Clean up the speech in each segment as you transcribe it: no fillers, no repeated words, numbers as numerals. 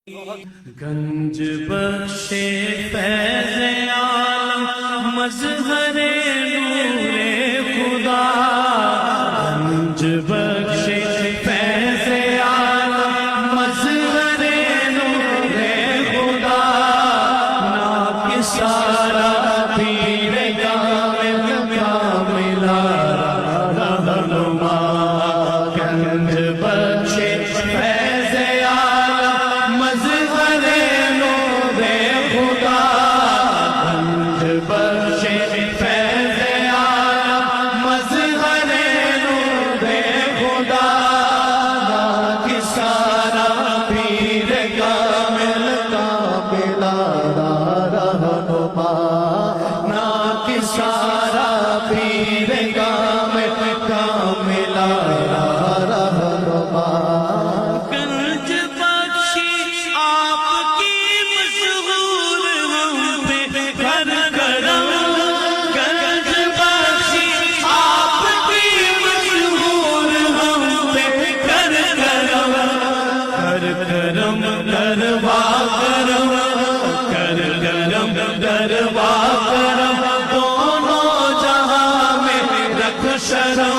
گنج بخش فیض عالم مظہر نور خدا، گنج بخش فیض عالم مظہر نور خدا، ناک سارا پیر کامل کاملا رہنما، گنج بخش فیض عالم مظہر نور خدا، گنج بخش فیض عالم مظہر نور خدا، ناک سارا پیر کامل کاملا رہنما، ناک سارا پیر کامل کاملا رہنما، گنج بخشی آپ کی مشہور ہم پہ گھر کرم، گنج بخشی آپ کی مشہور ہم پہ گھر کرم، کر کرم کروا کرم، کر کرم کروا کرم، دونوں جہاں میں رکھ شرم،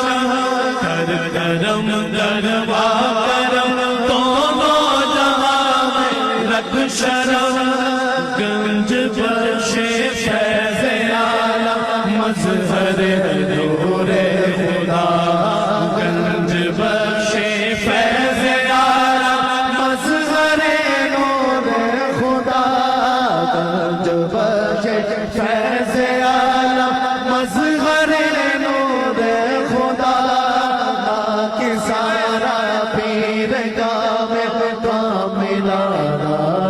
کر کرم کروا کرم، دونوں جہاں میں رکھ شرم، گنج بخش فیض عالم مظہر نور خدا، گنج بخش فیض عالم مظہر نور خدا، گنج بخش فیض عالم مظہر نور خدا، ناک سارا پیر کامل کاملا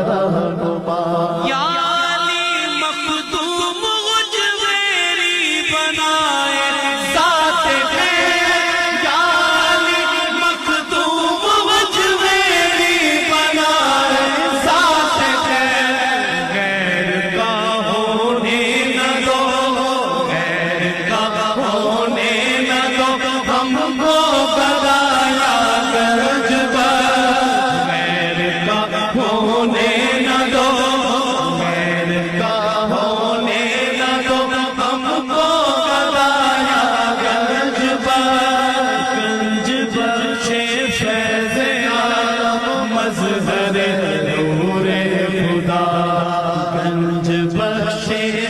رہنما، یا علی مخدوم غجویری بنائے ذات ہے، یا علی مخدوم غجویری بنائے ذات ہے، غیر کا ہونے نہ دو، غیر کا ہونے نہ دو، ہم کو بنایا گنج بخش، غیر کا ہونے نہ دو، غیر کا ہونے نہ دو، ہم کو بنایا گنج بخش، گنج بخش فیض عالم مظہر نور خدا، گنج بخش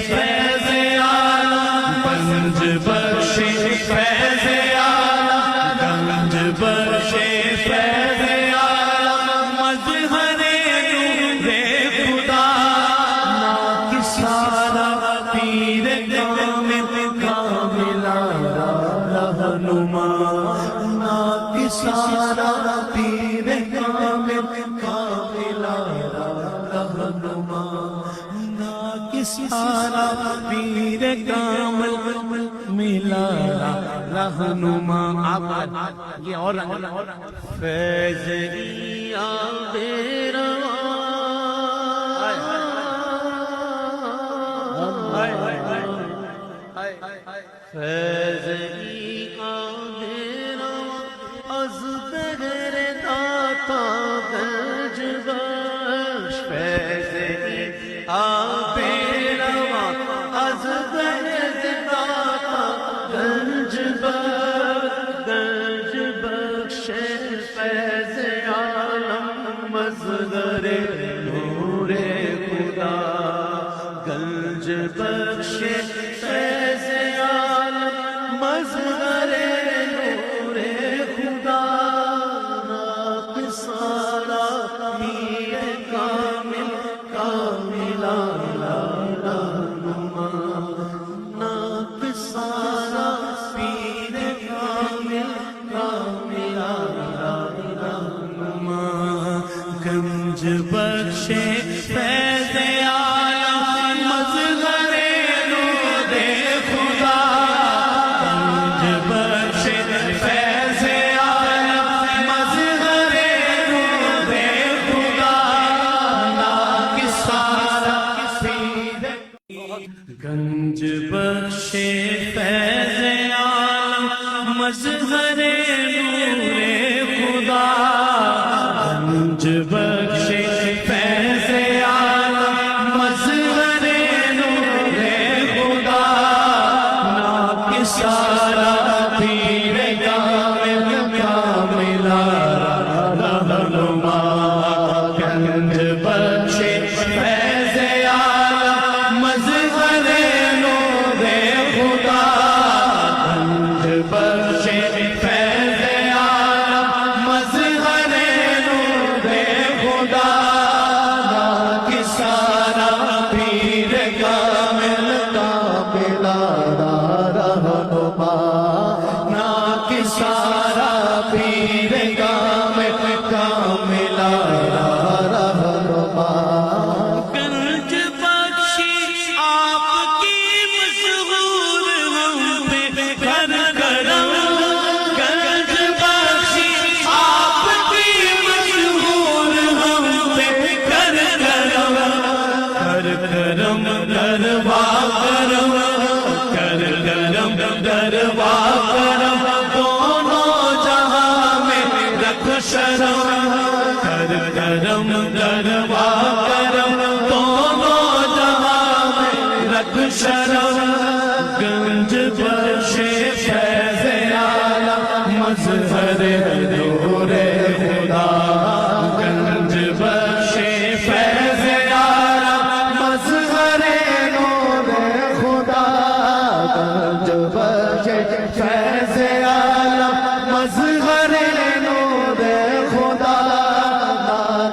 فیض عالم، گنج بخش فیض عالم، گنج بخش فیض عالم مظہر نور خدا، ناک سارا پیر کامل کاملا رہنما، ناک سارا پیر کامل کاملا رہنما، ناک سارا پیر کامل ملا رہنما، آپ یہ اور فیض یاد رواں، فیض یاد رواں از بہر داتا گنج بخش، فیض یاد رواں از بہر داتا گنج بخش، گنج بخش فیض عالم مظہر نور خدا، گنج بخش فیض عالم مظہر نور خدا، ناک سارا پیر کامل کاملا رہنما، ناک سارا پیر کامل کاملا رہنما، گنج بخش فیض عالم مظہر نور خدا، گنج بخش فیض عالم مظہر نور خدا، ناک سارا پیر، گنج بخش فیض عالم مظہر نور خدا، گنج بخش گنج بخشے فیض عالم مظہر نور خدا گنج بخشے فیض عالم مظہر نور خدا نا سارا پیر کامل کاملا رہنما نا سارا پیر کامل کاملا رہنما گنج بخشی آپ کی مشہور ہم پہ کر کرم گنج بخشی آپ کی مشہور ہم پہ کر کرم کر کرم دروا کرم کر کرم دروا کرم دونوں جہاں میں رکھ شرم کر کرم دروا کرم دونوں جہاں میں رکھ شرم گنج بخشے فیض عالم مظہر نور خدا گنج بخشے فیض عالم مظہر نور خدا گنج بخشے فیض عالم مظہر نور خدا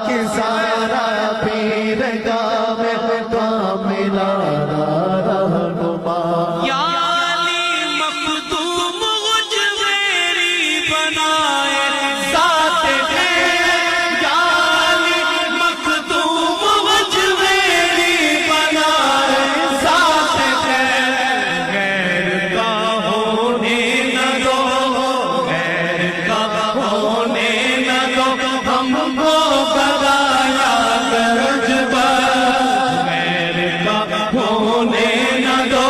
کہ سارا پیر کامل کاملا رہنما یا علی مخدوم غجویری بنائے ذات ہے یا علی مخدوم غجویری بنائے ذات ہے غیر کا ہونے نہ دو غیر کا ہونے نہ دو ہم کو بنایا گنج بخش غیر کا ہونے نہ دو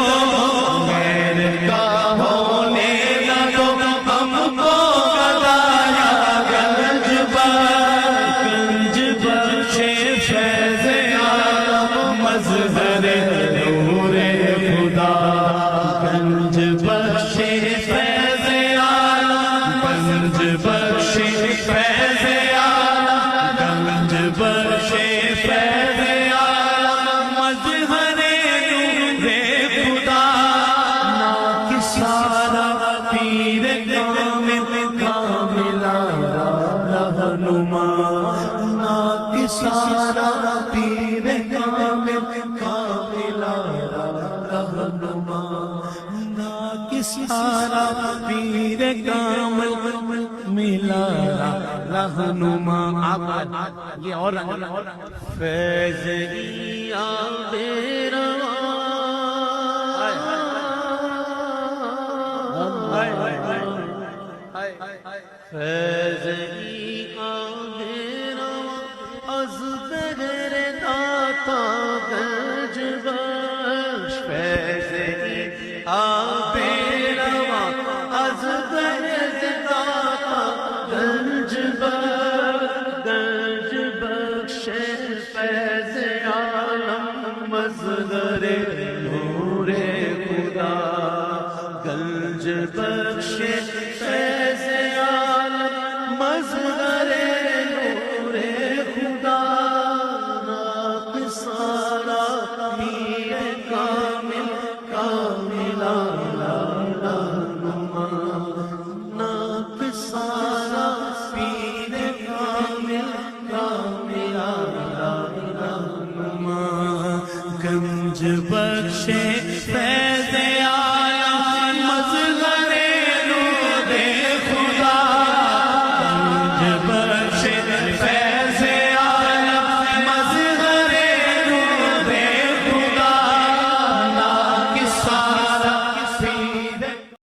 غیر کا ہونے نہ دو ہم کو بنایا گنج بخش گنج بخشے فیض عالم مظہر نور خدا گنج بخشے فیض عالم گنج بخشے فیض عالم گنج بخشے فیض عالم مظہر نور خدا نا سارا پیر کامل کاملا رہنما نا سارا پیر کامل کاملا رہنما نا سارا پیر کامل ملا رہنما آپ یہ اور فیض یاد فیض از بغیر داتا گنج بخش فیض آب رواں از بغیر داتا گنج بخش فیض عالم مظہر نور خدا گنج بخش فیض عالم مظہر نور خدا نا سارا پیر کامل کاملا رہنما نا سارا پیر کامل کاملا رہنما گنج بخشے فیض عالم